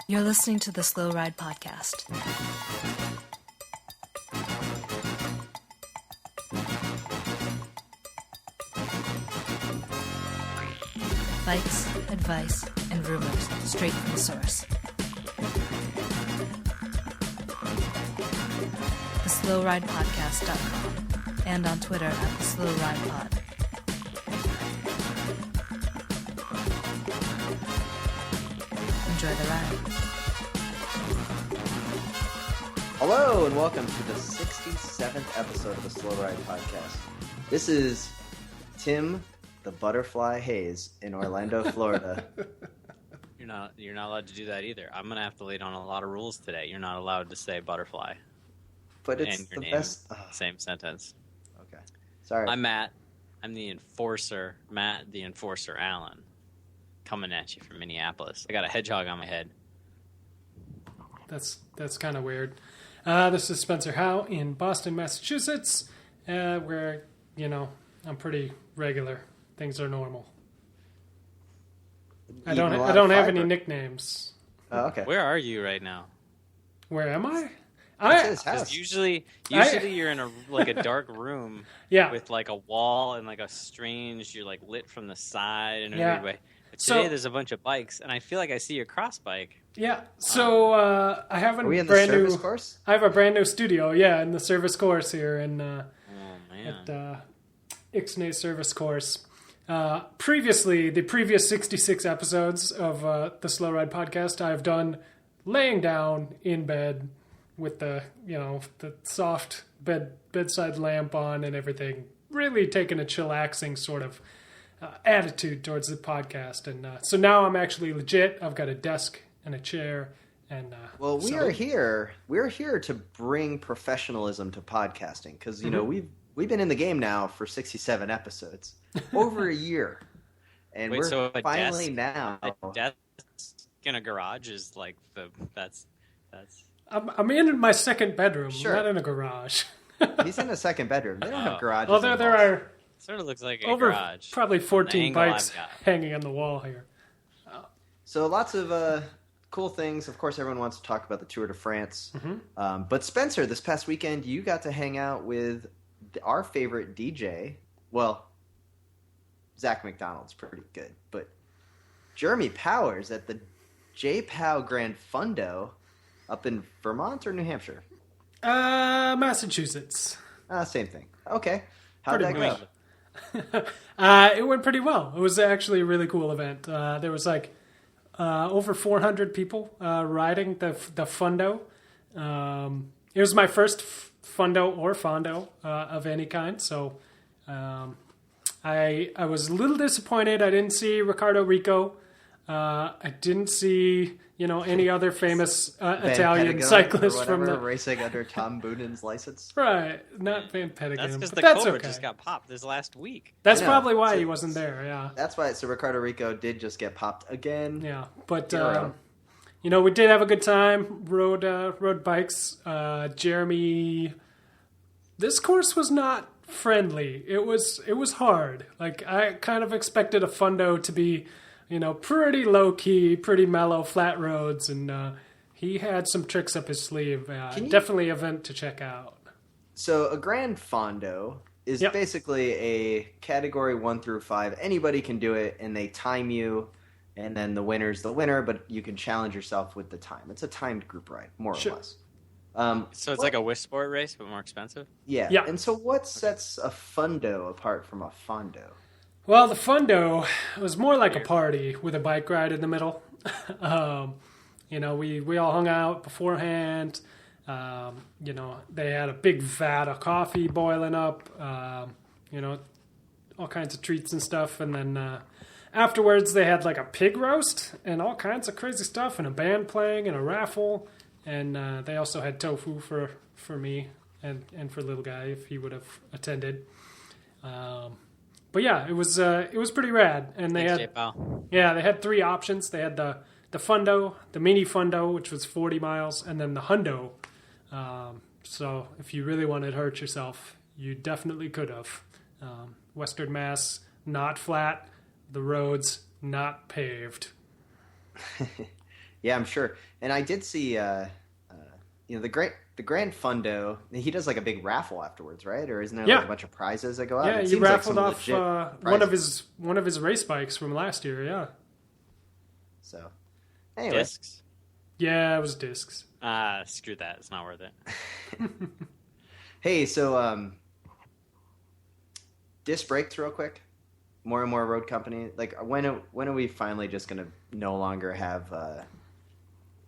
You're listening to the Slow Ride Podcast. Bikes, advice, and rumors straight from the source. TheSlowRidePodcast.com and on Twitter at TheSlowRidePod. Enjoy the ride. Hello and welcome to the 67th episode of the Slow Ride Podcast. This is Tim the Butterfly Hayes in Orlando, Florida. You're not allowed to do that either. I'm gonna have to lay down a lot of rules today. You're not allowed to say butterfly. But it's and your the name, best. Same sentence. Okay. Sorry. I'm Matt. I'm the enforcer. Matt, the enforcer. Allen, coming at you from Minneapolis. I got a hedgehog on my head. That's kind of weird. This is Spencer Howe in Boston, Massachusetts, where, I'm pretty regular. Things are normal. I don't have any nicknames. Oh, okay. Where are you right now? Where am I? It's his house. Because usually you're in a dark room Yeah. with like a wall and like a strange, you're like lit from the side in a Yeah. weird way. But today there's a bunch of bikes, and I feel like I see your cross bike. Yeah. So I have Are we in the service course? I have a brand new studio. Yeah, in the service course here at Ixnay Service Course. Previously, the previous 66 episodes of the Slow Ride Podcast, I've done laying down in bed with the soft bedside lamp on and everything, really taking a chillaxing sort of attitude towards the podcast. And so now I'm actually legit. I've got a desk and a chair. And we're here to bring professional-ism to podcasting because we've been in the game now for 67 episodes, over a year, and we're finally now. A desk in a garage is like that's. I'm in my second bedroom, Sure. not in a garage. He's in a second bedroom. They don't have garages. Well, there are Sort of looks like a over garage. probably 14 From the angle bikes I've got. hanging on the wall here. So lots of cool things. Of course, everyone wants to talk about the Tour de France. But Spencer, this past weekend, you got to hang out with our favorite DJ. Well, Zach McDonald's pretty good, but Jeremy Powers at the J-Pow Grand Fundo up in Vermont or New Hampshire? Massachusetts. Same thing. Okay. How'd that Pretty go? It went pretty well. It was actually a really cool event. There was over 400 people riding the Fundo. It was my first Fundo or Fondo of any kind, so I was a little disappointed. I didn't see Riccardo Rico. I didn't see any other famous Italian cyclists from the racing under Tom Boonen's license. Right, not Van Petegem. That's because but the that's Cobra okay. just got popped this last week. That's I know. probably why he wasn't there. Yeah. That's why. So Riccardo Rico did just get popped again. Yeah, but Hero. we did have a good time. Rode bikes. Jeremy, this course was not friendly. It was hard. Like I kind of expected a Fundo to be, pretty low key, pretty mellow, flat roads, and he had some tricks up his sleeve. Definitely an event to check out. So a Grand Fondo is basically a category 1 through 5. Anybody can do it, and they time you, and then the winner's the winner, but you can challenge yourself with the time. It's a timed group ride, more or less. So it's like a Wii Sport race, but more expensive? Yeah. Yeah. And so what sets a Fundo apart from a Fondo? Well, the Fundo was more like a party with a bike ride in the middle. We all hung out beforehand. They had a big vat of coffee boiling up. All kinds of treats and stuff. And then afterwards, they had like a pig roast and all kinds of crazy stuff, and a band playing and a raffle. And they also had tofu for me and for little guy if he would have attended. But yeah, it was pretty rad. And they had 3 options. They had the Fundo, the mini Fundo, which was 40 miles, and then the Hundo. So if you really wanted to hurt yourself, you definitely could have. Western Mass, not flat. The roads, not paved. Yeah, I'm sure. And I did see, the Grand Fundo. He does like a big raffle afterwards, right? Or isn't there like a bunch of prizes that go out? Yeah, It he seems like raffled some off legit one of his race bikes from last year. Yeah. So, anyway. Discs? Yeah, it was discs. Screw that. It's not worth it. Hey, so disc brakes real quick. More and more road company. Like, when are we finally just going to no longer have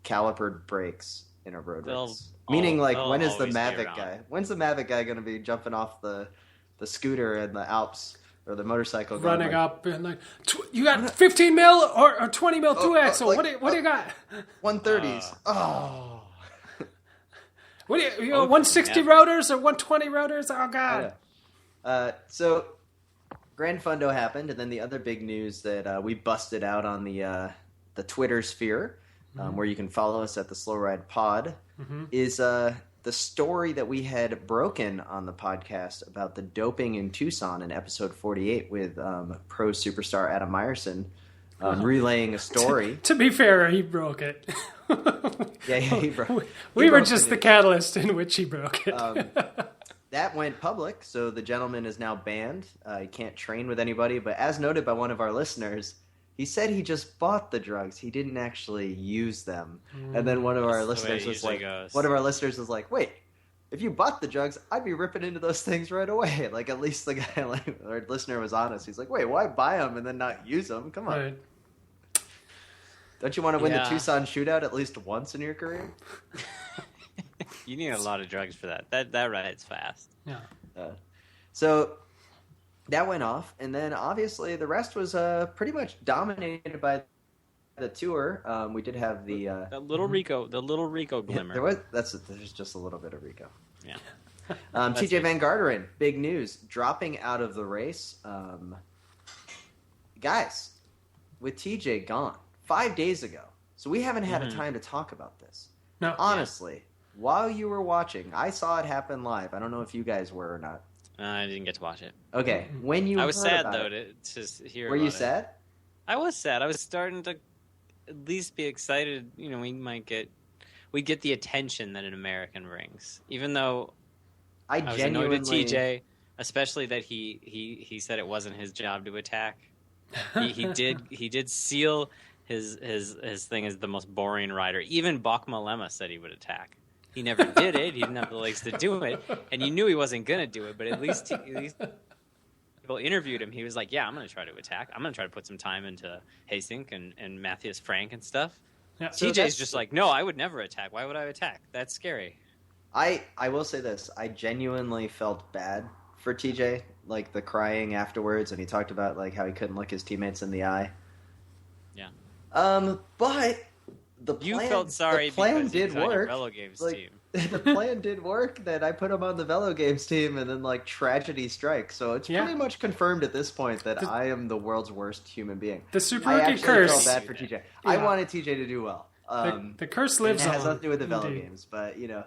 calipered brakes in our road race? Meaning, like, when is the Mavic guy? When's the Mavic guy going to be jumping off the scooter in the Alps or the motorcycle? Running up and like, you got 15 mil or 20 mil 2-axle. Like, what do you got? 130s. What do you 160 rotors or 120 rotors? Oh, God. So, Grand Fundo happened, and then the other big news that we busted out on the Twitter sphere, where you can follow us at the Slow Ride Pod, is the story that we had broken on the podcast about the doping in Tucson in episode 48 with pro superstar Adam Meyerson relaying a story. To be fair, he broke it. Yeah, he broke it. We were just the catalyst in which he broke it. That went public, so the gentleman is now banned. He can't train with anybody, but as noted by one of our listeners, he said he just bought the drugs. He didn't actually use them. And then one of our listeners was like, wait, if you bought the drugs, I'd be ripping into those things right away. Like, at least the guy, like, our listener was honest. He's like, wait, why buy them and then not use them? Come on. Right. Don't you want to win the Tucson shootout at least once in your career? You need a lot of drugs for that. That rides fast. Yeah. So that went off, and then obviously the rest was pretty much dominated by the tour. We did have the little Rico glimmer. There's just a little bit of Rico. Yeah. TJ Van Garderen, big news, dropping out of the race. Guys, with TJ gone 5 days ago, so we haven't had a time to talk about this. No, honestly, while you were watching, I saw it happen live. I don't know if you guys were or not. I didn't get to watch it. Okay, when you I was heard sad about though it, to just hear. Were you sad? I was sad. I was starting to at least be excited. You know, we get the attention that an American brings, even though I was annoyed at TJ, especially that he said it wasn't his job to attack. He did seal his thing as the most boring rider. Even Bachma Lema said he would attack. He never did it. He didn't have the legs to do it, and you knew he wasn't going to do it. But at least people interviewed him. He was like, "Yeah, I'm going to try to attack. I'm going to try to put some time into Haysink and Matthias Frank and stuff." Yeah. TJ's just like, "No, I would never attack. Why would I attack? That's scary." I will say this. I genuinely felt bad for TJ, like the crying afterwards, and he talked about like how he couldn't look his teammates in the eye. Yeah. But you felt sorry the plan because did he was on work. your velogames team. The plan did work. That I put him on the velogames team, and then like tragedy strikes. So it's pretty much confirmed at this point that I am the world's worst human being. The Super I Rookie actually curse. felt bad for TJ. I wanted TJ to do well. The curse lives on. It has nothing to do with the velogames, but you know.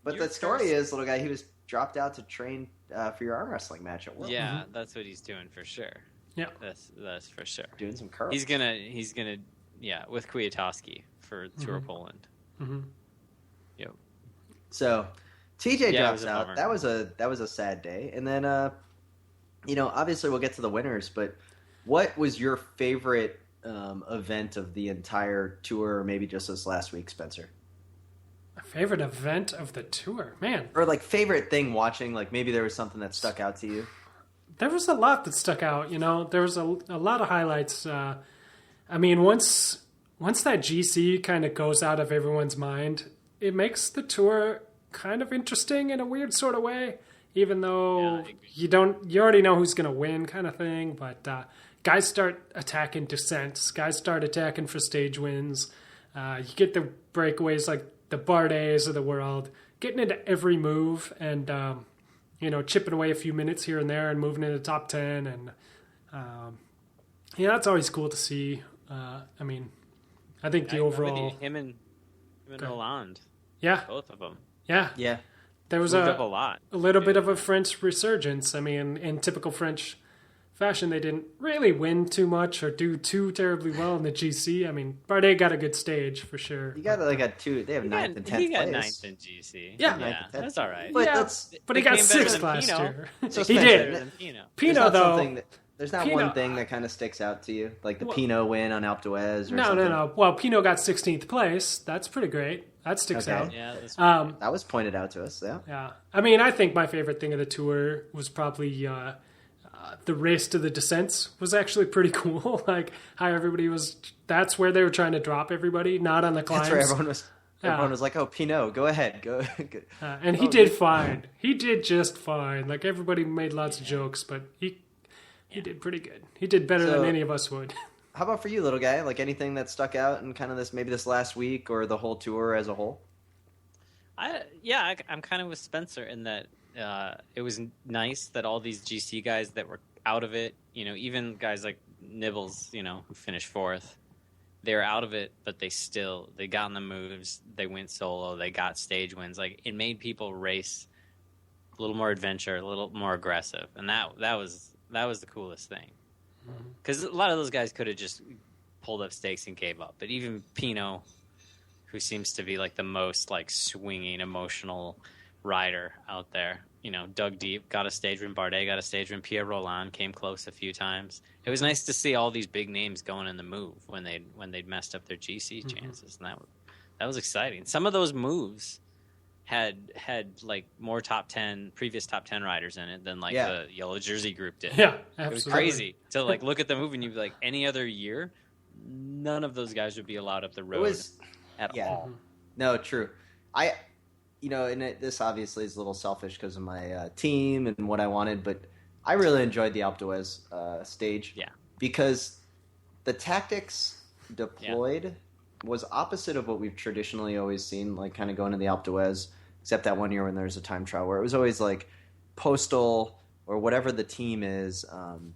But the story is, little guy, he was dropped out to train for your arm wrestling match at World. Yeah, that's what he's doing for sure. Yeah, that's for sure. Doing some curls. He's gonna with Kwiatkowski for Tour Poland. Mm-hmm. Yep. So TJ drops out. That was a sad day. And then obviously we'll get to the winners, but what was your favorite event of the entire tour, or maybe just this last week, Spencer? My favorite event of the tour, man. Or like favorite thing watching, like maybe there was something that stuck out to you. There was a lot that stuck out, there was a lot of highlights. I mean, once that GC kind of goes out of everyone's mind, it makes the tour kind of interesting in a weird sort of way, even though you already know who's going to win kind of thing. But guys start attacking descents. Guys start attacking for stage wins. You get the breakaways like the Bardets of the world, getting into every move and, chipping away a few minutes here and there and moving into the top 10. And, that's always cool to see. I mean, I think the overall... Him and Hollande. Yeah. Both of them. Yeah. Yeah. There was a lot. A little bit of a French resurgence. I mean, in typical French fashion, they didn't really win too much or do too terribly well in the GC. I mean, Bardet got a good stage for sure. You got like a 2. They have 9th and 10th place. He got 9th in GC. Yeah, that's all right. But he got 6th last year. So he did. Pinot, though. There's not one thing that kind of sticks out to you, like the Pinot win on Alpe d'Huez or something. No. Well, Pinot got 16th place. That's pretty great. That sticks out. Yeah, that was pointed out to us. Yeah. I mean, I think my favorite thing of the tour was probably the race to the descents was actually pretty cool. Like how everybody was. That's where they were trying to drop everybody, not on the climbs. That's where everyone was. Everyone was like, "Oh, Pinot, go ahead, go." And he did fine. He did just fine. Like everybody made lots of jokes, but he did pretty good. He did better than any of us would. How about for you, little guy? Like anything that stuck out in kind of this last week or the whole tour as a whole? I'm kind of with Spencer in that it was nice that all these GC guys that were out of it, even guys like Nibbles, who finished 4th, they were out of it, but they got in the moves, they went solo, they got stage wins. Like it made people race a little more adventure, a little more aggressive, and that was the coolest thing. Because a lot of those guys could have just pulled up stakes and gave up. But even Pinot, who seems to be like the most like swinging, emotional rider out there, dug deep, got a stage win. Bardet got a stage win. Pierre Roland came close a few times. It was nice to see all these big names going in the move when they'd messed up their GC chances, and that was exciting. Some of those moves had like more previous top 10 riders in it than like the yellow jersey group did. Yeah, absolutely. It was crazy to like look at the move and you'd be like, any other year, none of those guys would be allowed up the road at all. No, true. This obviously is a little selfish because of my team and what I wanted, but I really enjoyed the Alpe d'Huez stage. Yeah. Because the tactics deployed was opposite of what we've traditionally always seen, like kind of going to the Alpe d'Huez, except that one year when there's a time trial where it was always like postal or whatever the team is,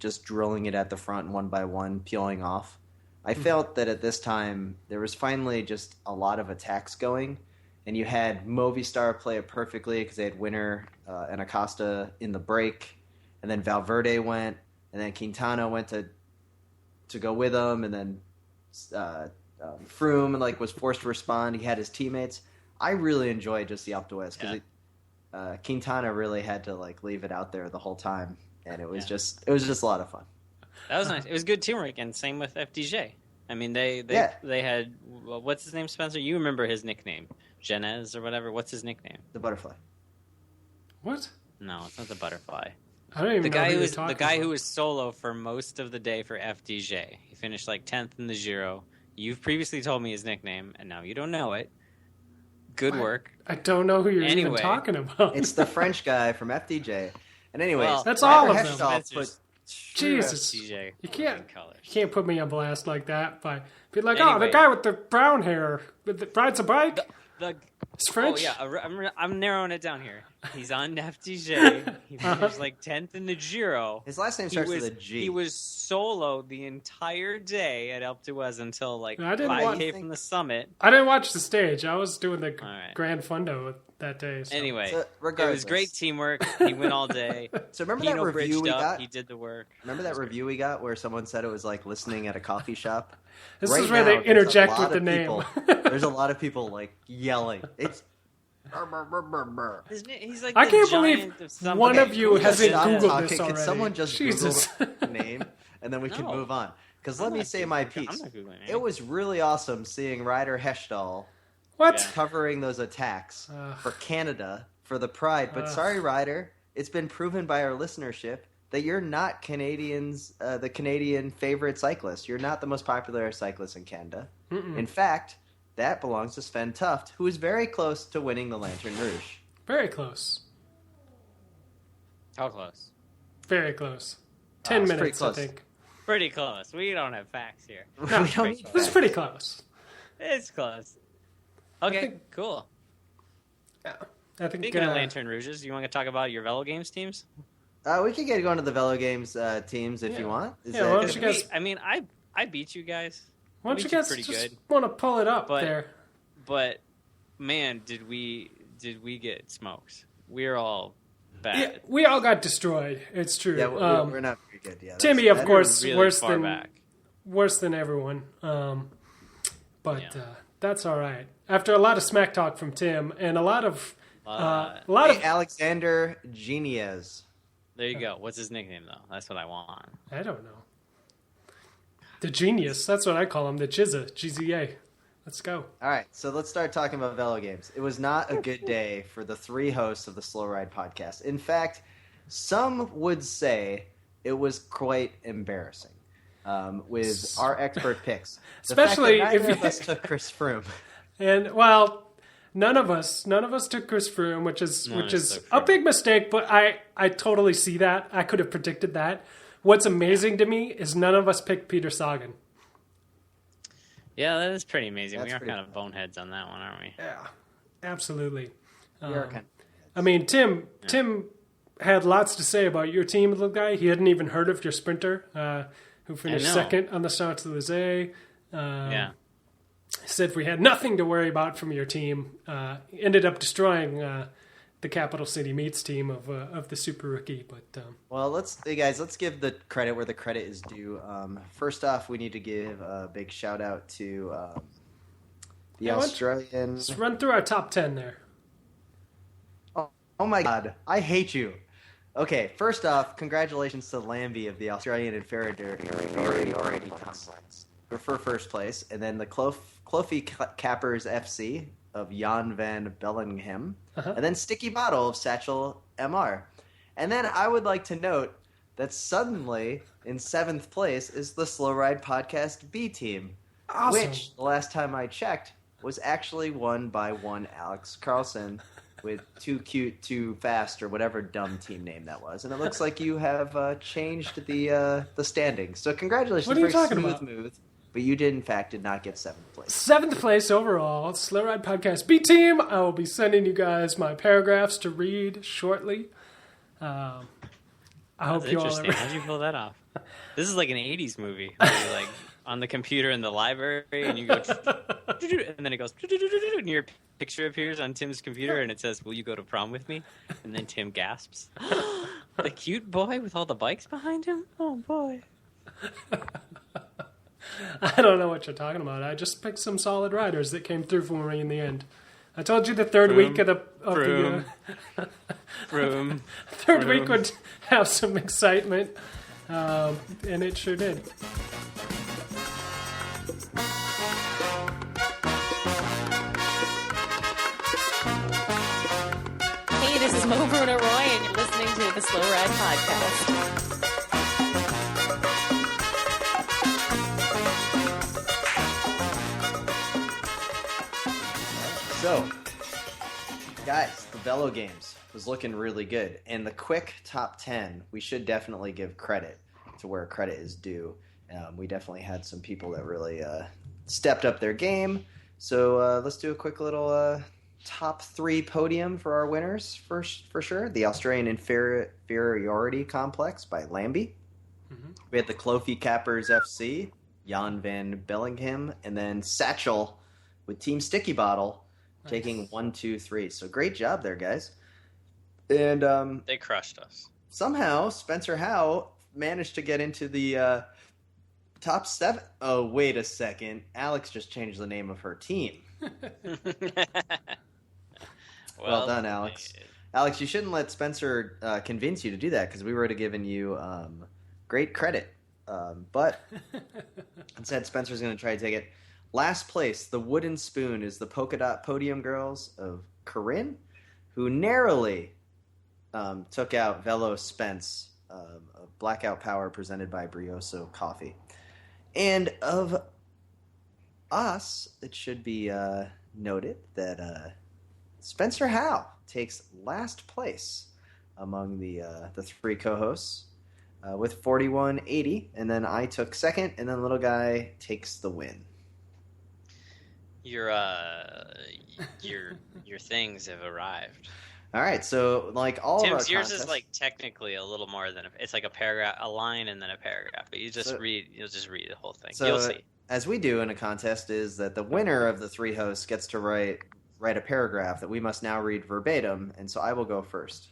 just drilling it at the front one by one, peeling off. I felt that at this time there was finally just a lot of attacks going, and you had Movistar play it perfectly because they had Winner and Acosta in the break, and then Valverde went, and then Quintana went to go with them, and then Froome and was forced to respond. He had his teammates. I really enjoyed just the Alpe d'Huez because Quintana really had to leave it out there the whole time, and it was just a lot of fun. That was nice. It was good teamwork, and same with FDJ. I mean, they had what's his name, Spencer? You remember his nickname, Genez or whatever? What's his nickname? The Butterfly. What? No, it's not the Butterfly. I don't even know the guy who was solo for most of the day for FDJ. He finished 10th in the Giro. You've previously told me his nickname, and now you don't know it. Good work. I don't know who you're even talking about. It's the French guy from FDJ. And anyways, that's all of them. Jesus, FDJ you can't put me on blast like that by be like, the guy with the brown hair that rides a bike. It's French. Oh yeah, I'm narrowing it down here. He's on FDJ. He finished 10th in the Giro. His last name starts with a G. He was solo the entire day at Alpe d'Huez until 5K from the summit. I didn't watch the stage. I was doing the Grand Fundo that day. So. Anyway, it was great teamwork. He went all day. So remember that review we got? He did the work. Remember that review we got where someone said it was like listening at a coffee shop? This is where they interject with the name. There's a lot of people yelling. It's he's like I can't believe one of you hasn't Googled this already. Can someone just Google the name and then we can move on? Because let me say my piece. It was really awesome seeing Ryder Hesjedal covering those attacks for Canada for the Pride. But sorry, Ryder, it's been proven by our listenership that you're not Canadians, the Canadian favorite cyclist. You're not the most popular cyclist in Canada. In fact, that belongs to Sven Tuft, who is very close to winning the Lantern Rouge. Very close. How close? Very close. 10 minutes, close. I think. Pretty close. We don't have facts here. No, this is pretty close. It's close. Okay, cool. Yeah, I think. Speaking of Lantern Rouges, you want to talk about your velogames teams? We could get going to the velogames teams if you want. Why don't you guys? I mean, I beat you guys. Why don't you guys just want to pull it up there? But man, did we get smoked? We're all bad. Yeah, we all got destroyed. It's true. Yeah, we're not very good. Yeah, Timmy, of course, really worse than everyone. But that's all right. After a lot of smack talk from Tim and a lot of Alexander Geniez. There you go. What's his nickname though? That's what I want. I don't know. The Genius. That's what I call him. The Chizza. GZA. Let's go. All right, so let's start talking about velogames. It was not a good day for the three hosts of the Slow Ride podcast. In fact, some would say it was quite embarrassing with our expert picks. Especially if neither of us took Chris Froome. And none of us took Chris Froome, which is a big mistake. But I totally see that. I could have predicted that. What's amazing to me is none of us picked Peter Sagan. Yeah, that is pretty amazing. We are kind of boneheads on that one, aren't we? Yeah, absolutely. We are kind of. I mean, Tim had lots to say about your team, little guy. He hadn't even heard of your sprinter, who finished second on the Champs-Élysées. Said we had nothing to worry about from your team. Ended up destroying the Capital City Meets team of the Super Rookie. But well, let's give the credit where the credit is due. First off, we need to give a big shout out to the Australian. Let's run through our top 10 there. Oh my God, I hate you. Okay, first off, congratulations to Lambie of the Australian Inferiority Complex for first place, and then the Clofie Cappers FC of Jan van Bellingham, and then Sticky Bottle of Satchel MR. And then I would like to note that suddenly in 7th place is the Slow Ride Podcast B team, which the last time I checked was actually won by one Alex Carlson with Too Cute, Too Fast, or whatever dumb team name that was. And it looks like you have changed the standings. So congratulations. What are you talking about? Move. But you did, in fact, not get 7th place. 7th place overall, Slow Ride Podcast B Team. I will be sending you guys my paragraphs to read shortly. I hope you all are ready. How'd you pull that off? This is like an 80s movie. Where you're like on the computer in the library, and you go, and then it goes, and your picture appears on Tim's computer, and it says, "Will you go to prom with me?" And then Tim gasps. The cute boy with all the bikes behind him? Oh, boy. I don't know what you're talking about. I just picked some solid riders that came through for me in the end. I told you the third week of the third week would have some excitement, and it sure did. Hey, this is Mo Bruno Roy, and you're listening to the Slow Ride Podcast. So, guys, the velogames was looking really good. And the quick top 10, we should definitely give credit to where credit is due. We definitely had some people that really stepped up their game. So let's do a quick little top 3 podium for our winners for sure. The Australian Inferiority Complex by Lambie. Mm-hmm. We had the Clofie Cappers FC, Jan van Bellingham, and then Satchel with Team Sticky Bottle. Nice. Taking 1, 2, 3. So great job there, guys. And they crushed us. Somehow, Spencer Howe managed to get into the top 7. Oh, wait a second. Alex just changed the name of her team. Well done, Alex. Alex, you shouldn't let Spencer convince you to do that, because we would have given you great credit. But instead, Spencer's going to try to take it. Last place, the Wooden Spoon, is the Polka Dot Podium Girls of Corinne, who narrowly took out Velo Spence of Blackout Power presented by Brioso Coffee. And of us, it should be noted that Spencer Howe takes last place among the 3 co-hosts with 41.80, and then I took second, and then Little Guy takes the win. Your things have arrived. All right, so like all Tim's, of our yours contests, is like technically a little more than it's like a paragraph, a line, and then a paragraph. But you'll just read the whole thing. So, you'll see. As we do in a contest, is that the winner of the 3 hosts gets to write a paragraph that we must now read verbatim, and so I will go first.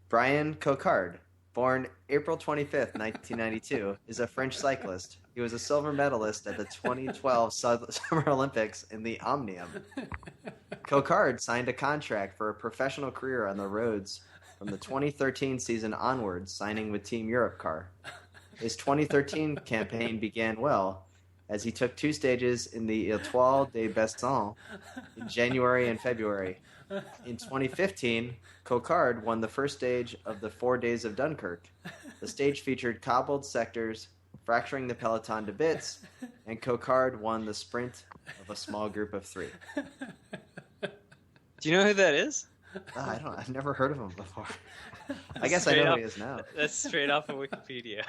Brian Cocard, born April 25th, 1992, is a French cyclist. He was a silver medalist at the 2012 Summer Olympics in the Omnium. Cocard signed a contract for a professional career on the roads from the 2013 season onwards, signing with Team Europcar. His 2013 campaign began well, as he took 2 stages in the Étoile de Besson in January and February. In 2015, Cocard won the first stage of the 4 Days of Dunkirk. The stage featured cobbled sectors, fracturing the peloton to bits, and Cocard won the sprint of a small group of 3. Do you know who that is? I've never heard of him before. I guess I know who he is now. That's straight off of Wikipedia.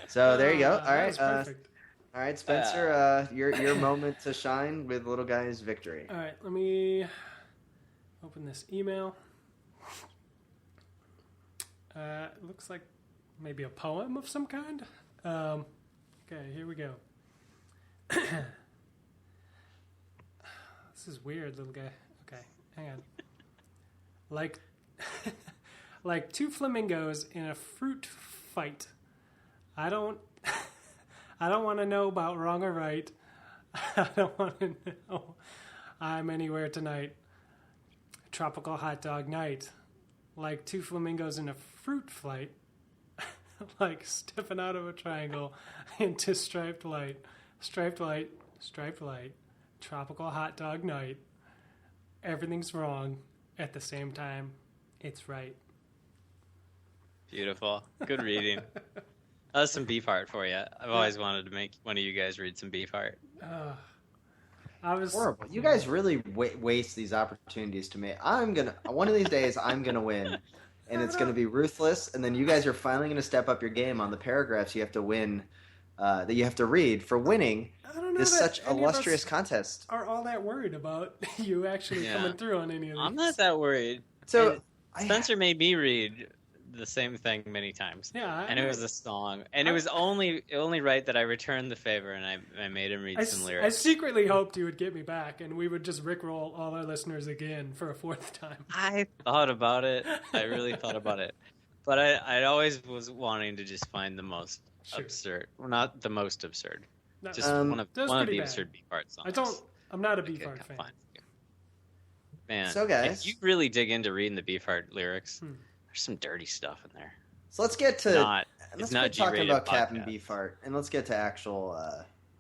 So there you go. All right, perfect. All right, Spencer, your moment to shine with Little Guy's victory. All right, let me open this email. It looks like maybe a poem of some kind. Okay, here we go. This is weird, little guy. Okay, hang on. Like 2 flamingos in a fruit fight. I don't want to know about wrong or right. I don't want to know I'm anywhere tonight. Tropical hot dog night. Like 2 flamingos in a fruit flight. Like stepping out of a triangle into striped light. Striped light. Striped light. Tropical hot dog night. Everything's wrong at the same time. It's right. Beautiful. Good reading. That was some Beefheart for you. I've always wanted to make one of you guys read some Beefheart. I was horrible. You guys really waste these opportunities to me. One of these days, I'm gonna win, and it's gonna be ruthless. And then you guys are finally gonna step up your game on the paragraphs you have to win, that you have to read for winning. This such illustrious contest. Are all that worried about you actually coming through on any of these? I'm not that worried. So Spencer made me read the same thing many times. Yeah, and it was a song, and it was only right that I returned the favor, and I made him read some lyrics. I secretly hoped you would get me back, and we would just rickroll all our listeners again for a 4th time. I thought about it. I really thought about it, but I always was wanting to just find the most absurd, well, not the most absurd, just one of the absurd Beefheart songs. I'm not a Beefheart fan. Man, so guys, if you really dig into reading the Beefheart lyrics. There's some dirty stuff in there. So let's get to it's not talking about podcast. Captain Beefheart, and let's get to actual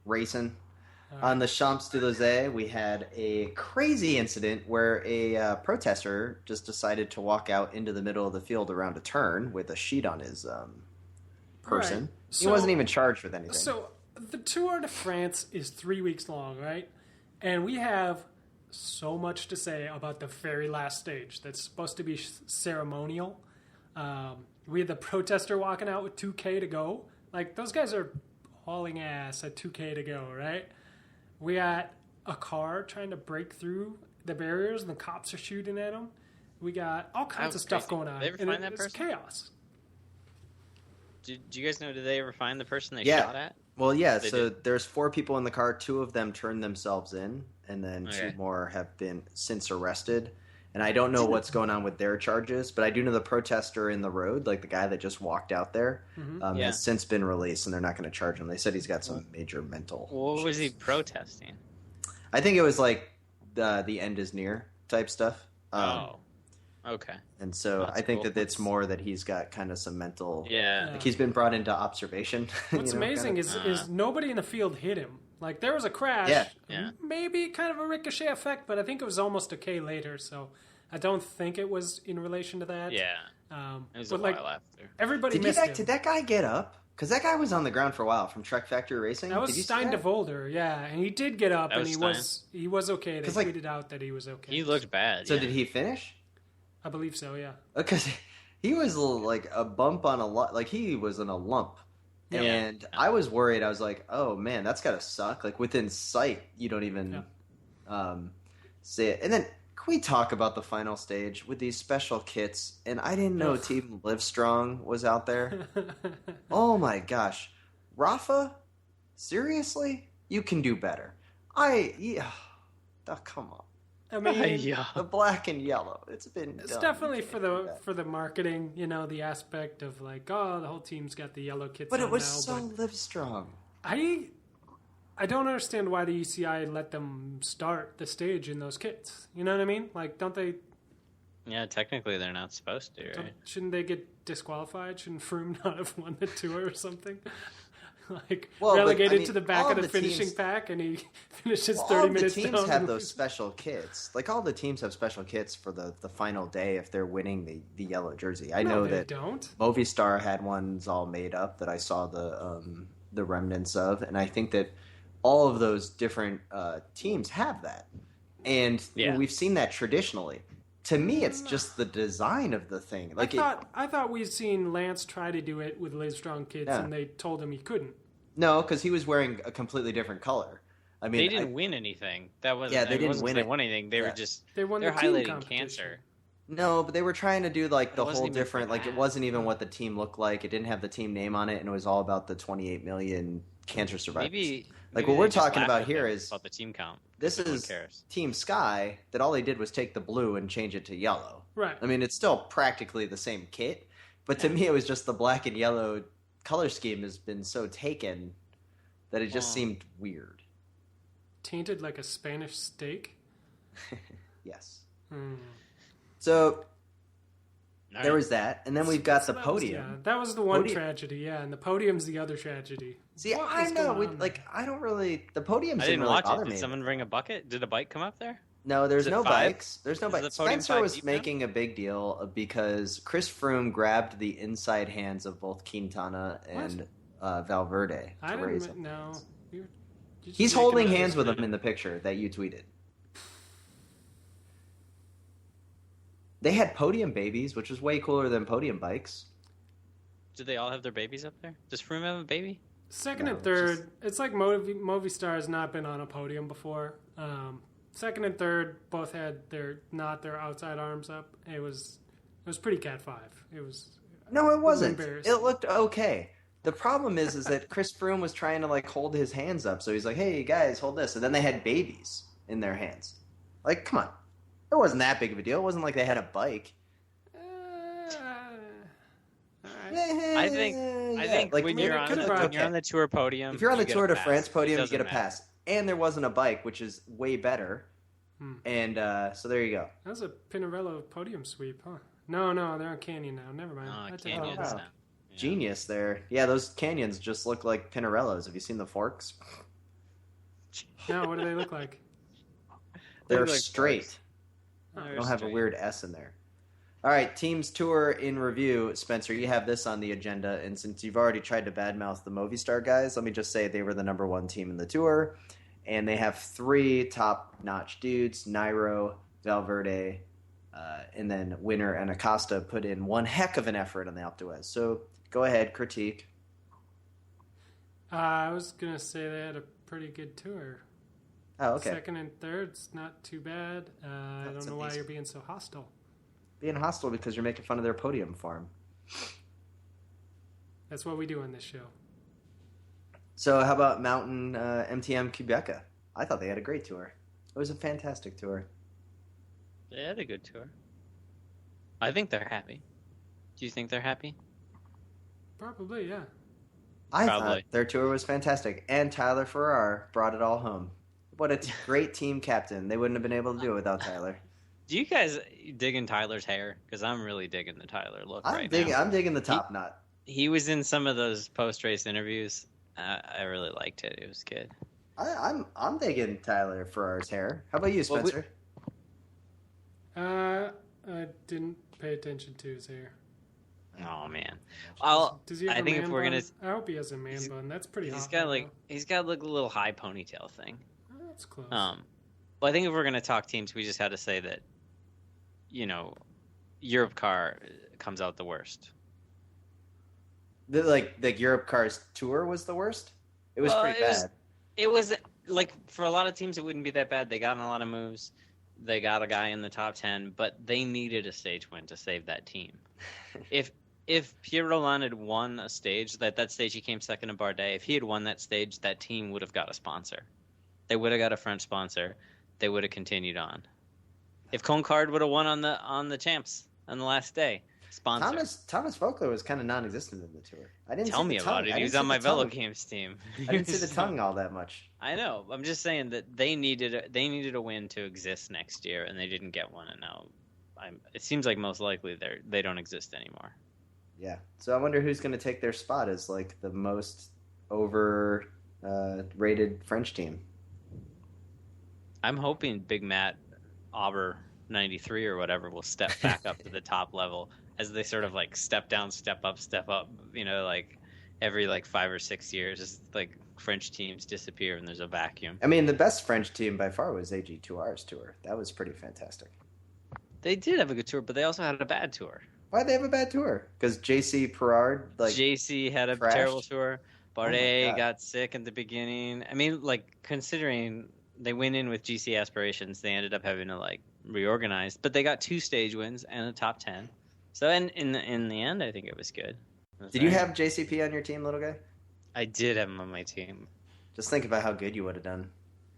racing. On the Champs-Élysées, we had a crazy incident where a protester just decided to walk out into the middle of the field around a turn with a sheet on his person. Right. He wasn't even charged with anything. So the Tour de France is 3 weeks long, right? And we have so much to say about the very last stage that's supposed to be ceremonial. We had the protester walking out with 2K to go. Like, those guys are hauling ass at 2K to go, right? We got a car trying to break through the barriers, and the cops are shooting at them. We got all kinds of stuff going on. Did they ever find that person? It's chaos. Did you guys know, did they ever find the person they shot at? Well, yeah, there's 4 people in the car. 2 of them turned themselves in, and then 2 more have been since arrested. And I don't know what's going on with their charges, but I do know the protester in the road, like the guy that just walked out there, has since been released, and they're not going to charge him. They said he's got some major mental What was he protesting? I think it was like the end is near type stuff. Okay. And so I think that it's more that he's got kind of some mental... Yeah. Like he's been brought into observation. What's amazing is nobody in the field hit him. Like, there was a crash. Yeah. Maybe kind of a ricochet effect, but I think it was almost a K later, so I don't think it was in relation to that. Yeah. It was a while after. Everybody missed him. Did that guy get up? Because that guy was on the ground for a while from Trek Factory Racing. That was Stein de Volder, yeah. And he did get up, and he was okay. They tweeted out that he was okay. He looked bad. So did he finish? I believe so, yeah. Because he was like a bump on a lot. Like, he was in a lump. Yeah. And I was worried. I was like, oh, man, that's got to suck. Like, within sight, you don't even see it. And then, can we talk about the final stage with these special kits? And I didn't know Team Livestrong was out there. Oh, my gosh. Rafa? Seriously? You can do better. Oh, come on. I mean, the black and yellow. It's done. Definitely for the marketing, the aspect of like, oh, the whole team's got the yellow kits. But on it was now, so Livestrong. I don't understand why the UCI let them start the stage in those kits. You know what I mean? Like, don't they? Yeah, technically they're not supposed to, right? Shouldn't they get disqualified? Shouldn't Froome not have won the Tour or something? To the back of the finishing pack, and he finishes 30 minutes down. All the teams have those special kits. Like, all the teams have special kits for the final day if they're winning the yellow jersey. I know that don't. Movistar had ones all made up that I saw the remnants of, and I think that all of those different teams have that. And we've seen that traditionally. To me, it's just the design of the thing. Like I thought we'd seen Lance try to do it with Livestrong kits, and they told him he couldn't. No, because he was wearing a completely different color. I mean, they didn't win anything. That wasn't. Yeah, they didn't win anything. They were just. They're highlighting cancer. No, but they were trying to do like the whole different. Like, it wasn't even what the team looked like. It didn't have the team name on it, and it was all about the 28 million cancer survivors. Maybe what we're talking about here is about the team count. This is Team Sky. That all they did was take the blue and change it to yellow. Right. I mean, it's still practically the same kit, but to me, it was just the black and yellow color scheme has been so taken that it just seemed weird. Tainted like a Spanish steak? Yes. So All there right. was that, and then we've got the podium. That was the one tragedy, and the podium's the other tragedy. See, I know, I don't really. The podiums I didn't really watch bother it. Did me. someone bring a bucket? Did a bike come up there? No, there's no five? bikes. There's no Is bikes. the podium Spencer five was deep making a big deal because Chris Froome grabbed the inside hands of both Quintana and Valverde. I didn't know. He's holding hands with them in the picture that you tweeted. They had podium babies, which was way cooler than podium bikes. Did they all have their babies up there? Does Froome have a baby? Second and third, it's like Movistar has not been on a podium before. Second and third both had their outside arms up. It was pretty Cat 5. No, it wasn't. It looked okay. The problem is that Chris Froome was trying to like hold his hands up, so he's like, "Hey guys, hold this," and then they had babies in their hands. Like, come on, it wasn't that big of a deal. It wasn't like they had a bike. I think like, when you're on the Tour podium, if you're on the Tour de France podium, you get a pass. And there wasn't a bike, which is way better. And so there you go. That was a Pinarello podium sweep, huh? No, they're on Canyon now. Never mind. Canyons now. Yeah. Genius there. Yeah, those canyons just look like Pinarellos. Have you seen the forks? No, what do they look like? They're like straight. They don't have a weird S in there. All right, Teams Tour in review. Spencer, you have this on the agenda, and since you've already tried to badmouth the Movistar guys, let me just say they were the number one team in the Tour, and they have 3 top-notch dudes, Nairo, Valverde, and then Winner and Acosta put in one heck of an effort on the Alpe d'Huez. So go ahead, critique. I was going to say they had a pretty good Tour. Oh, okay. Second and third's not too bad. I don't know why you're being so hostile. Being hostile because you're making fun of their podium form. That's what we do on this show. So how about Mountain MTM Quebeca? I thought they had a great tour. It was a fantastic tour. They had a good tour. I think they're happy. Do you think they're happy? Probably, yeah. I thought their tour was fantastic. And Tyler Farrar brought it all home. What a great team captain. They wouldn't have been able to do it without Tyler. Do you guys digging Tyler's hair? Because I'm really digging the Tyler look now. I'm digging the top knot. He was in some of those post-race interviews. I really liked it. It was good. I'm digging Tyler Farrar's hair. How about you, Spencer? I didn't pay attention to his hair. Oh man! Does he have I think if we're bun? gonna, I hope he has a man bun. That's pretty. He's got a little high ponytail thing. Oh, that's close. Well, I think if we're gonna talk teams, we just had to say that, Europe car comes out the worst. The Europe Car's tour was the worst? It was pretty bad. It was like, for a lot of teams, it wouldn't be that bad. They got in a lot of moves. They got a guy in the top 10, but they needed a stage win to save that team. If Pierre Roland had won a stage, that stage he came second to Bardet, if he had won that stage, that team would have got a sponsor. They would have got a French sponsor. They would have continued on. If Concard would have won on the champs on the last day, sponsor. Thomas Vogler was kind of non-existent in the tour. I didn't Tell me about it. He was on my velogames team. I didn't see the tongue all that much. I know. I'm just saying that they needed a win to exist next year, and they didn't get one. And now, it seems like most likely they don't exist anymore. Yeah. So I wonder who's going to take their spot as like the most rated French team. I'm hoping Big Matt Auber 93 or whatever will step back up to the top level as they sort of like step down, step up, like every like 5 or 6 years. Just like French teams disappear and there's a vacuum. I mean, the best French team by far was AG2R's tour. That was pretty fantastic. They did have a good tour, but they also had a bad tour. Why'd they have a bad tour? Because JC Perard, JC had a crashed? terrible tour. Bardet got sick at the beginning. I mean, like, considering they went in with GC aspirations, they ended up having to, like, reorganize. But they got 2 stage wins and a top 10. So, in the end, I think it was good. Did you have JCP on your team, little guy? I did have him on my team. Just think about how good you would have done.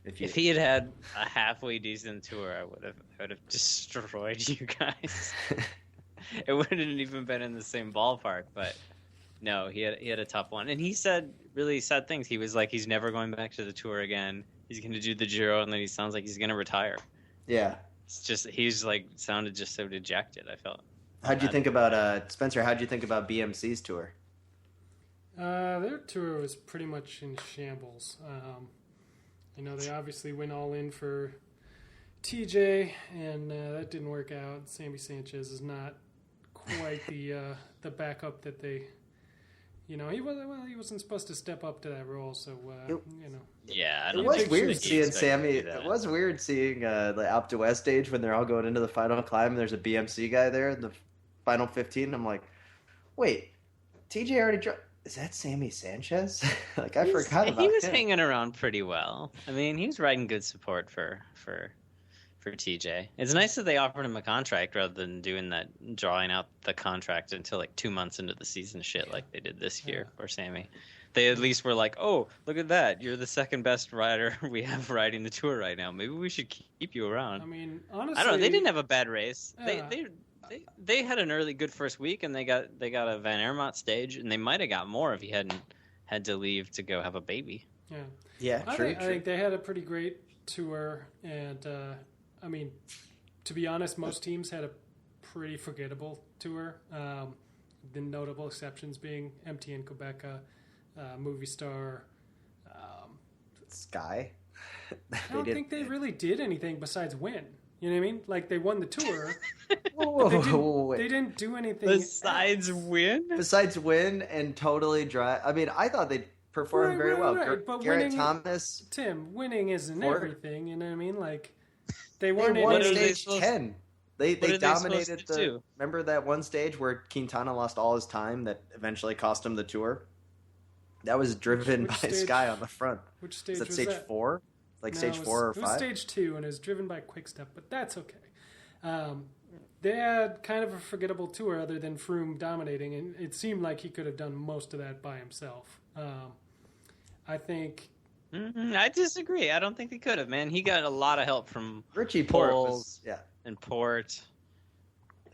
If he had a halfway decent tour, I would have destroyed you guys. It wouldn't have even been in the same ballpark, but no, he had a tough one. And he said really sad things. He was like, he's never going back to the tour again. He's going to do the Giro, and then he sounds like he's going to retire. Yeah. It's just, he's like, sounded just so dejected, I felt. How'd you think about, Spencer, how'd you think about BMC's tour? Their tour was pretty much in shambles. They obviously went all in for TJ, and that didn't work out. Sammy Sanchez is not quite the backup that they, he wasn't supposed to step up to that role. So yeah, it was weird seeing Sammy. It was weird seeing the Alpe d'Huez stage when they're all going into the final climb. And there's a BMC guy there in the final 15. I'm like, wait, TJ already dropped. Is that Sammy Sanchez? I forgot about him. He was hanging around pretty well. I mean, he was riding good support for TJ. It's nice that they offered him a contract rather than doing that, drawing out the contract until like 2 months into the season shit like they did this year for Sammy. They at least were like, oh, look at that. You're the second best rider we have riding the tour right now. Maybe we should keep you around. I mean, honestly, I don't know. They didn't have a bad race. Yeah. They had an early good first week, and they got a Van Aermaet stage, and they might have got more if he hadn't had to leave to go have a baby. Yeah, I think they had a pretty great tour, and I mean, to be honest, most teams had a pretty forgettable tour. The notable exceptions being MTN Quebec, Movistar, Sky. I don't think they really did anything besides win. You know what I mean? Like, they won the tour. They didn't do anything besides else. win? Besides win and totally dry. I mean, I thought they performed very well. Right. But Garrett Thomas. Tim, winning isn't everything. You know what I mean? Like, they They weren't won in stage 10. They dominated do? Remember that one stage where Quintana lost all his time that eventually cost him the tour? That was driven by stage? Sky on the front. Which stage was that? was Stage that? 4? Like stage 4 or 5? It was stage 2, and it was driven by Quickstep, but that's okay. They had kind of a forgettable tour other than Froome dominating, and it seemed like he could have done most of that by himself. I think... I disagree. I don't think he could have, man. He got a lot of help from Richie Porte and Port,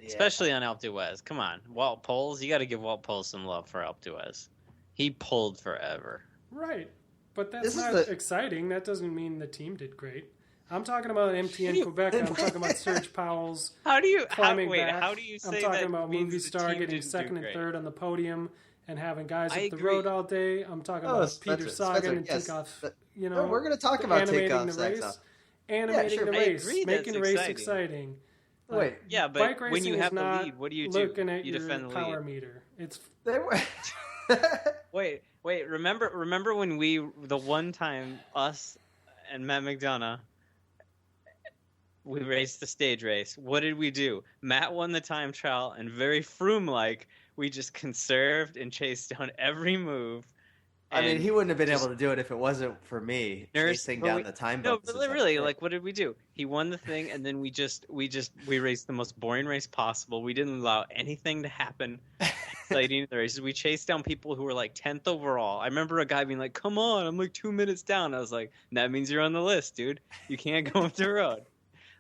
especially on Alpe d'Huez. Come on, Walt Poles. You got to give Walt Poles some love for Alpe d'Huez. He pulled forever. Right. But that's not exciting. That doesn't mean the team did great. I'm talking about MTN Quebec. I'm talking about Serge Powell's climbing back. How do you say I'm talking that about Movistar getting second and third on the podium and having guys up the road all day. I'm talking about Peter Sagan and Takeoff. We're going to talk about Takeoff. Animating the race, making the race exciting. Wait, yeah, but bike when you have the lead, what do you do? Looking at you your defend the power lead. meter. It's Wait. Remember when the one time us and Matt McDonough, we raced the stage race. What did we do? Matt won the time trial, and very Froome-like, we just conserved and chased down every move. I mean, he wouldn't have been able to do it if it wasn't for me chasing down the time No, bumps. but really, like, what did we do? He won the thing, and then we raced the most boring race possible. We didn't allow anything to happen exciting in the races. We chased down people who were like 10th overall. I remember a guy being like, "Come on, I'm like 2 minutes down." I was like, "That means you're on the list, dude. You can't go up the road."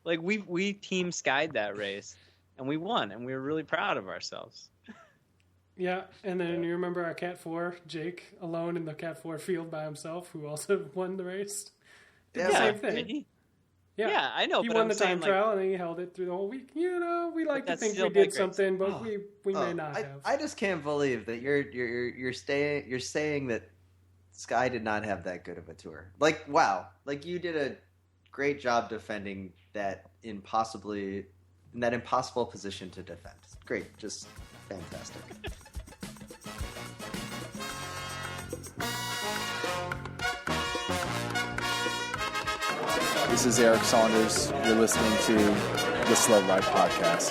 Like we team skied that race, and we won, and we were really proud of ourselves. Yeah, and then you remember our Cat 4, Jake, alone in the Cat 4 field by himself, who also won the race? Did the same thing. Yeah, I know. He but won I'm the time saying, trial, and then he held it through the whole week. You know, we like to that's think still we did big something, but we may not have. I just can't believe that you're saying that Sky did not have that good of a tour. Like, wow, like you did a great job defending that in that impossible position to defend. Great, just fantastic. This is Eric Saunders. You're listening to the Slow Ride Podcast.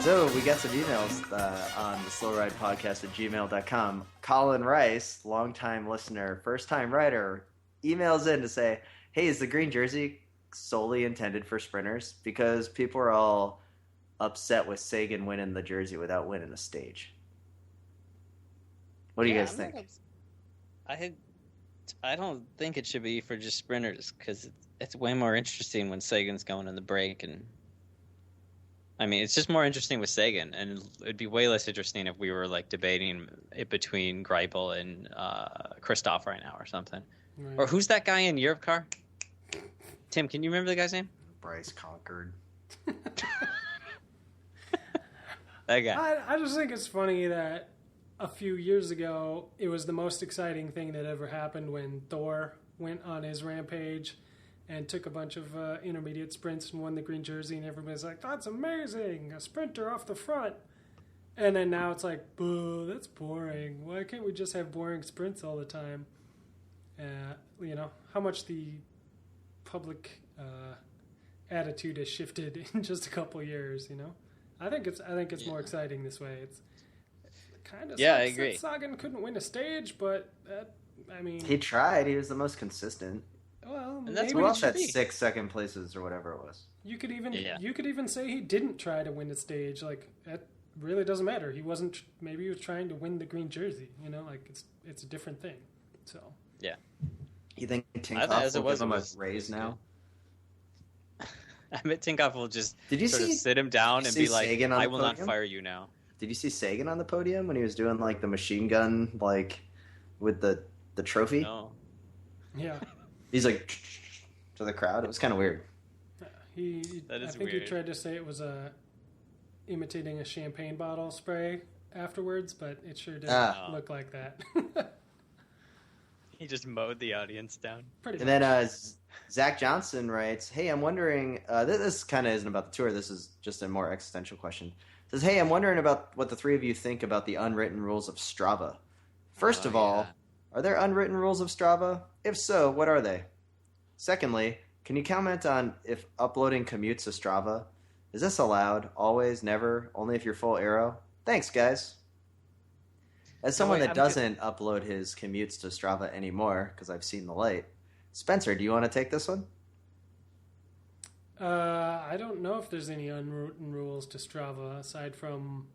So we got some emails on the Slow Ride Podcast at gmail.com. Colin Rice, longtime listener, first-time writer, emails in to say, hey, is the green jersey solely intended for sprinters? Because people are all upset with Sagan winning the jersey without winning a stage. What do you guys think? I don't think it should be for just sprinters, because it's way more interesting when Sagan's going in the break. And I mean, it's just more interesting with Sagan, and it'd be way less interesting if we were like debating it between Greipel and Christoph right now or something. Right. Or who's that guy in Europe car? Tim, can you remember the guy's name? Bryce Concord. That guy. I just think it's funny that a few years ago, it was the most exciting thing that ever happened when Thor went on his rampage and took a bunch of intermediate sprints and won the green jersey, and everybody's like, that's amazing, a sprinter off the front. And then now it's like, boo, that's boring. Why can't we just have boring sprints all the time? You know, how much the public attitude has shifted in just a couple years, you know? I think it's more exciting this way. It's kind of I agree. That Sagan couldn't win a stage, but I mean, he tried. He was the most consistent. Well, and that's who else had be. 6 second places or whatever it was. You could even say he didn't try to win a stage. Like that really doesn't matter. He wasn't. Maybe he was trying to win the green jersey. You know, like it's a different thing. So yeah. You think Tinkoff will give him a raise now? I bet Tinkoff will just of sit him down and be like, I will not fire you now. Did you see Sagan on the podium when he was doing like the machine gun, like with the trophy? No. Yeah. He's like to the crowd. It was kind of weird. That I is think weird. he tried to say it was imitating a champagne bottle spray afterwards, but it sure didn't look like that. He just mowed the audience down. Pretty much. And then Zach Johnson writes, hey, I'm wondering, this kind of isn't about the tour, this is just a more existential question. Says, hey, I'm wondering about what the three of you think about the unwritten rules of Strava. First of all, are there unwritten rules of Strava? If so, what are they? Secondly, can you comment on if uploading commutes to Strava? Is this allowed? Always? Never? Only if you're full aero? Thanks, guys. As someone that doesn't upload his commutes to Strava anymore, because I've seen the light, Spencer, do you want to take this one? I don't know if there's any unwritten rules to Strava aside from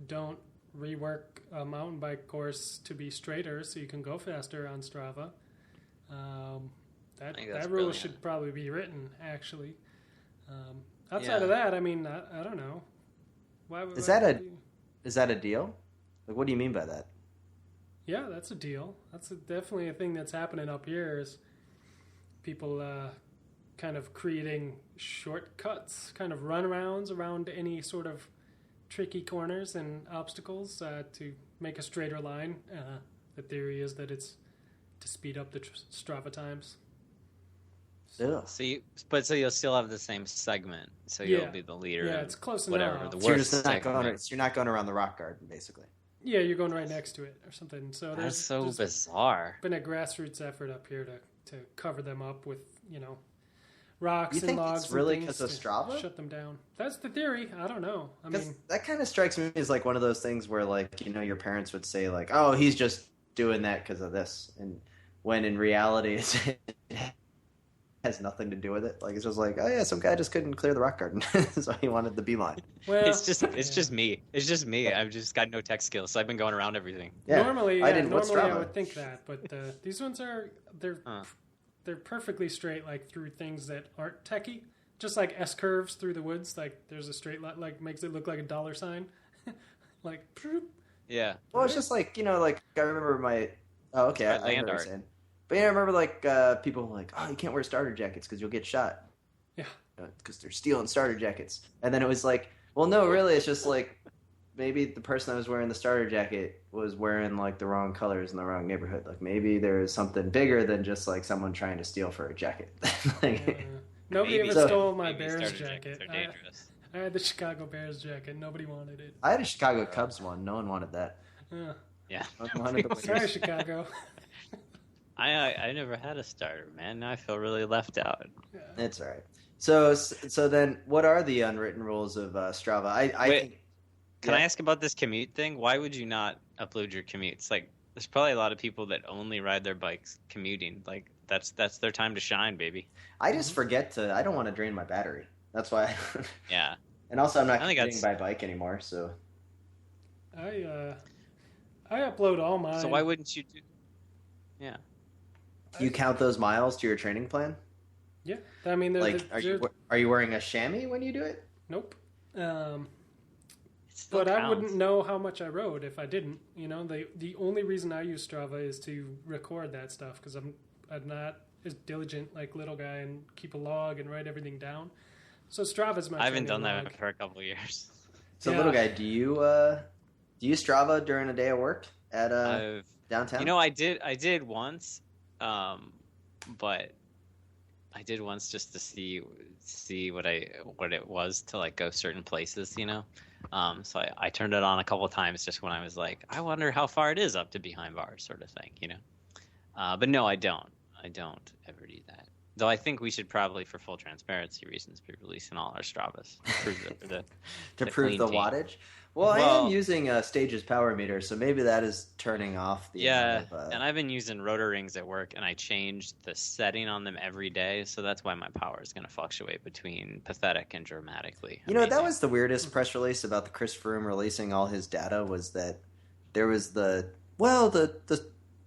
don't rework a mountain bike course to be straighter so you can go faster on Strava. That rule should probably be written, actually. Outside of that, I mean, I don't know. Is that a deal? Like, what do you mean by that? Yeah, that's a deal. That's definitely a thing that's happening up here is people kind of creating shortcuts, kind of runarounds around any sort of tricky corners and obstacles to make a straighter line. The theory is that it's to speed up the Strava times. Yeah. So you'll still have the same segment. So you'll be the leader. Yeah, it's close whatever, enough. The so worst you're not going around the rock garden, basically. Yeah, you're going right next to it or something. So that's so bizarre. Been a grassroots effort up here to cover them up with, rocks you and think logs. It's really and because of Strava? Shut them down. That's the theory. I don't know. I mean, that kind of strikes me as like one of those things where, like, your parents would say, like, "Oh, he's just doing that because of this," and when in reality, has nothing to do with it. Like it's just like, oh yeah, some guy just couldn't clear the rock garden, so he wanted the beeline. Well, it's just me. It's just me. I've just got no tech skills, so I've been going around everything. Yeah. Normally I would think that, but these ones they're perfectly straight, like through things that aren't techie. Just like S curves through the woods, like there's a straight line, like makes it look like a dollar sign, like. Yeah. Well, it's just like like I remember my. Oh, okay, I land art. Saying. But yeah, I remember like people were like, oh, you can't wear starter jackets because you'll get shot. Yeah. Because they're stealing starter jackets, and then it was like, well, no, really, it's just like maybe the person that was wearing the starter jacket was wearing like the wrong colors in the wrong neighborhood. Like maybe there's something bigger than just like someone trying to steal for a jacket. Nobody ever stole my Bears jacket. Dangerous. I had the Chicago Bears jacket. Nobody wanted it. I had a Chicago Cubs one. No one wanted that. Yeah. Sorry, Chicago. I never had a starter, man. Now I feel really left out. Yeah. It's all right. So then, what are the unwritten rules of Strava? I ask about this commute thing? Why would you not upload your commutes? Like, there's probably a lot of people that only ride their bikes commuting. Like, that's their time to shine, baby. I just forget to. I don't want to drain my battery. That's why. Yeah. And also, I'm not commuting by bike anymore, so. I upload all mine. So why wouldn't you do? Yeah. You count those miles to your training plan? Yeah, I mean, are you wearing a chamois when you do it? Nope. But I wouldn't know how much I rode if I didn't. The only reason I use Strava is to record that stuff because I'm not as diligent like little guy and keep a log and write everything down. So Strava's my. I haven't done that for a couple of years. So little guy, do you Strava during a day of work at downtown? I did once, but I did once just to see what it was to like go certain places, So I turned it on a couple of times just when I was like, I wonder how far it is up to behind bars, sort of thing, But no, I don't ever do that. Though I think we should probably, for full transparency reasons, be releasing all our Stravas to prove the wattage. Well, I am using Stage's power meter, so maybe that is turning off the. Yeah, and I've been using rotor rings at work, and I changed the setting on them every day, so that's why my power is going to fluctuate between pathetic and dramatically. Amazing. That was the weirdest press release about the Chris Froome releasing all his data was that there was the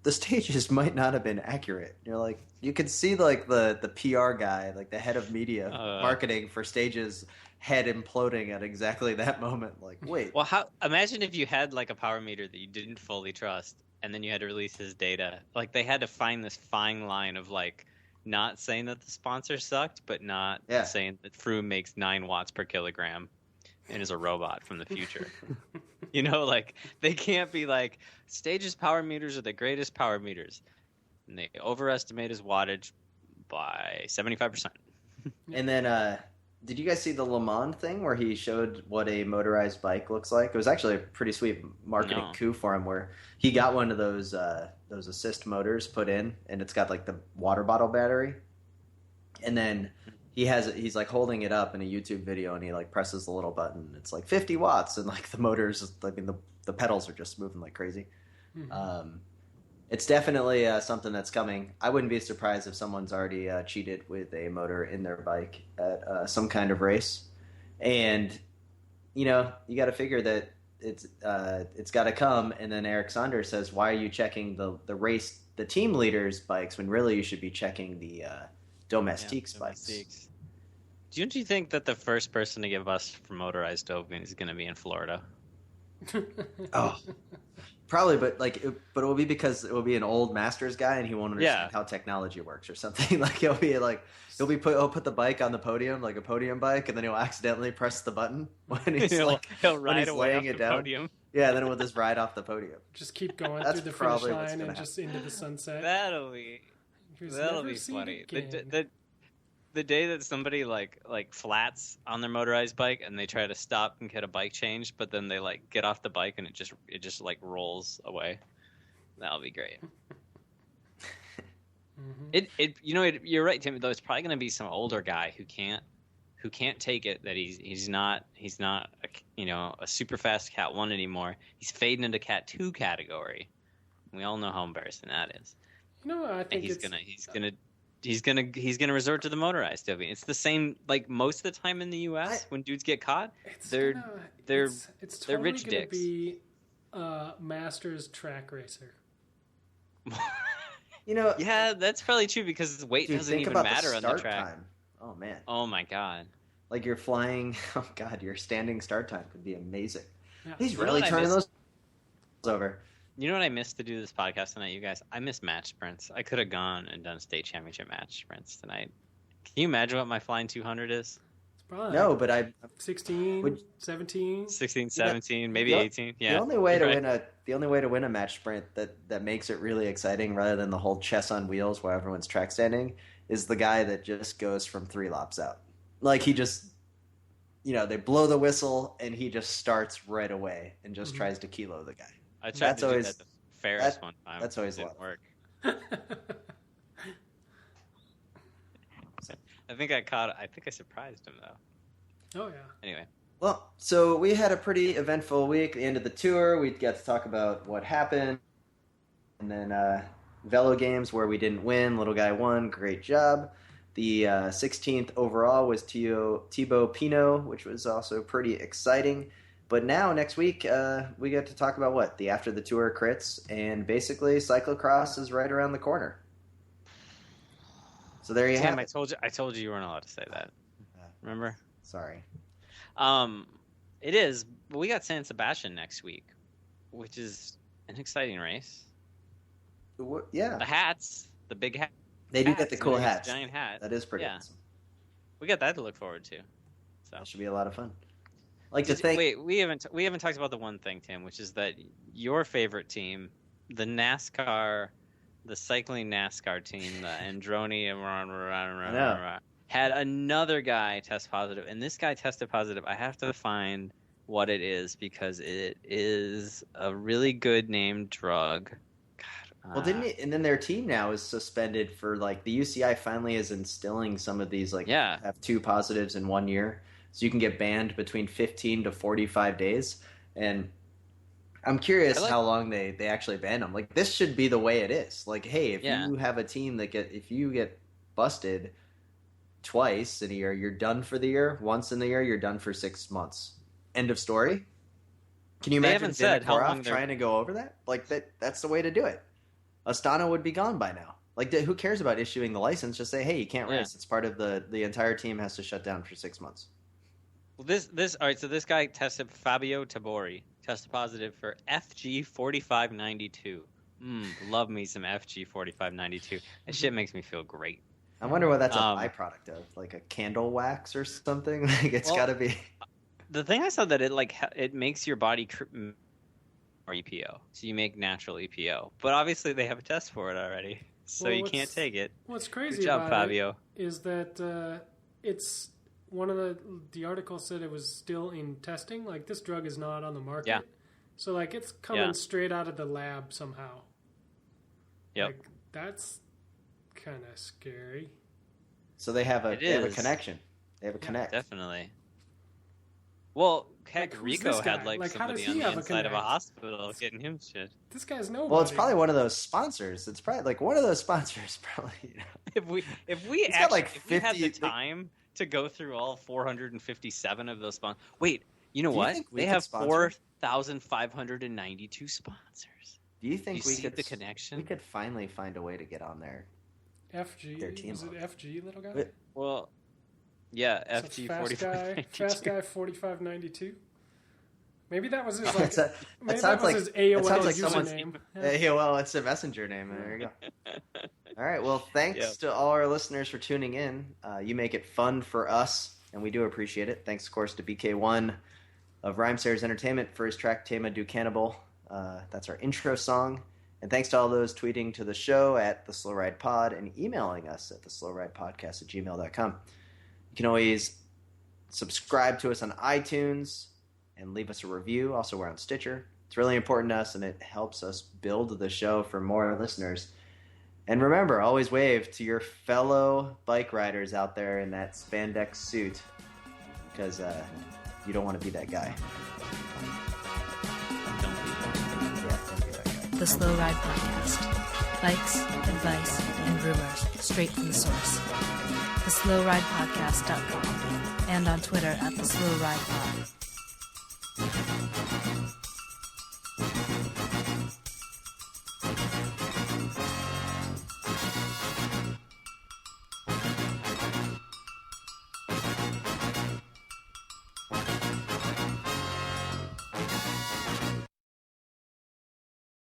stages might not have been accurate. You're like, you could see like the PR guy, like the head of media marketing for Stage's head imploding at exactly that moment. Like, wait. Well, imagine if you had like a power meter that you didn't fully trust, and then you had to release his data. Like, they had to find this fine line of like not saying that the sponsor sucked, but not saying that Froome makes 9 watts per kilogram and is a robot from the future. Like they can't be like Stage's power meters are the greatest power meters, and they overestimate his wattage by 75%. And then, did you guys see the Le Mans thing where he showed what a motorized bike looks like? It was actually a pretty sweet marketing coup for him, where he got one of those assist motors put in, and it's got like the water bottle battery, and then he's like holding it up in a YouTube video, and he like presses the little button. It's like 50 watts, and like the motors, I mean the pedals are just moving like crazy. Mm-hmm. It's definitely something that's coming. I wouldn't be surprised if someone's already cheated with a motor in their bike at some kind of race. And, you got to figure that it's got to come. And then Eric Saunders says, why are you checking the team leaders' bikes when really you should be checking the domestiques' bikes? Don't you think that the first person to give us for motorized doping is going to be in Florida? Oh, probably, but it will be because it will be an old Masters guy, and he won't understand how technology works or something. Like he'll put the bike on the podium, like a podium bike, and then he'll accidentally press the button when he's laying it down. Podium. Yeah, then we'll just ride off the podium. Just keep going through the finish line and just into the sunset. That'll be funny. The day that somebody like flats on their motorized bike and they try to stop and get a bike changed, but then they like get off the bike and it just like rolls away. That'll be great. Mm-hmm. You're right, Tim. Though it's probably going to be some older guy who can't take it that he's not a super fast Cat 1 anymore. He's fading into Cat 2 category. We all know how embarrassing that is. I think he's gonna he's gonna resort to the motorized doping. It's the same like most of the time in the U.S. when dudes get caught, they're totally rich gonna dicks. Be a Masters track racer. Yeah, that's probably true because weight doesn't even matter on the track. Time. Oh man. Oh my god. Like you're flying. Oh god, your standing start time could be amazing. Yeah. He's really turning those over. You know what I missed to do this podcast tonight, you guys? I missed match sprints. I could have gone and done state championship match sprints tonight. Can you imagine what my flying 200 is? It's probably no, but 16, 17. 16, 17, maybe 18. Yeah. The only way to win a match sprint that makes it really exciting, rather than the whole chess on wheels where everyone's track standing, is the guy that just goes from 3 laps out. Like he just, they blow the whistle and he just starts right away and just tries to kilo the guy. I tried to do that the Ferris one time. That's always didn't work. I think I surprised him though. Oh yeah. Anyway. Well, so we had a pretty eventful week. The end of the tour, we got to talk about what happened, and then velogames where we didn't win. Little guy won. Great job. The 16th overall was Thibaut Pinot, which was also pretty exciting. But now, next week, we get to talk about what? The after the tour crits, and basically cyclocross is right around the corner. So there you have it. I told you weren't allowed to say that. Remember? Sorry. It is. But we got San Sebastian next week, which is an exciting race. Yeah. The hats, the big hat. They do get the cool hats. Giant hat. That is pretty awesome. We got that to look forward to. So that should be a lot of fun. We haven't talked about the one thing, Tim, which is that your favorite team, the cycling NASCAR team, the Androni, had another guy test positive, and this guy tested positive. I have to find what it is because it is a really good named drug. God. Well, didn't it? And then their team now is suspended for the UCI finally is instilling some of these have 2 positives in 1 year. So you can get banned between 15 to 45 days. And I'm curious how long they actually ban them. This should be the way it is. Hey, if you have a team if you get busted twice in a year, you're done for the year. Once in the year, you're done for 6 months. End of story. Can you imagine Dimitrov trying to go over that? That's the way to do it. Astana would be gone by now. Who cares about issuing the license? Just say, hey, you can't race. It's part of the entire team has to shut down for 6 months. Well, all right. So this guy Fabio Tabori tested positive for FG 4592. Love me some FG 4592. That shit makes me feel great. I wonder what that's a byproduct of, a candle wax or something. It's got to be. The thing I saw that it makes your body more EPO, so you make natural EPO. But obviously they have a test for it already, so you can't take it. What's crazy Good job, about Fabio. it is that it's one of the article said it was still in testing. This drug is not on the market. Yeah. So it's coming straight out of the lab somehow. Yep. That's kind of scary. So they have a connection. They have a connect. Definitely. Well, heck, Rico had somebody on the inside of a hospital getting him shit. This guy's nobody. Well, it's probably one of those sponsors. It's probably one of those sponsors. Probably. If we had the time to go through all 457 of those sponsors. Wait, you know what? They have 4,592 sponsors. Do you think we could the connection? We could finally find a way to get on their team. Is it FG, little guy? Well, yeah, FG 4592. Fast guy 4592. Maybe that was his his AOL username. AOL, it's a messenger name. There you go. All right. Well, thanks to all our listeners for tuning in. You make it fun for us, and we do appreciate it. Thanks, of course, to BK1 of Rhymesayers Entertainment for his track Tema Do Cannibal. That's our intro song. And thanks to all those tweeting to the show at The Slow Ride Pod and emailing us at theslowridepodcast@gmail.com. You can always subscribe to us on iTunes and leave us a review. Also, we're on Stitcher. It's really important to us, and it helps us build the show for more listeners. And remember, always wave to your fellow bike riders out there in that spandex suit, because you don't want to be that guy. The Slow Ride Podcast. fights, advice, and rumors straight from the source. TheSlowRidePodcast.com and on Twitter @TheSlowRidePod.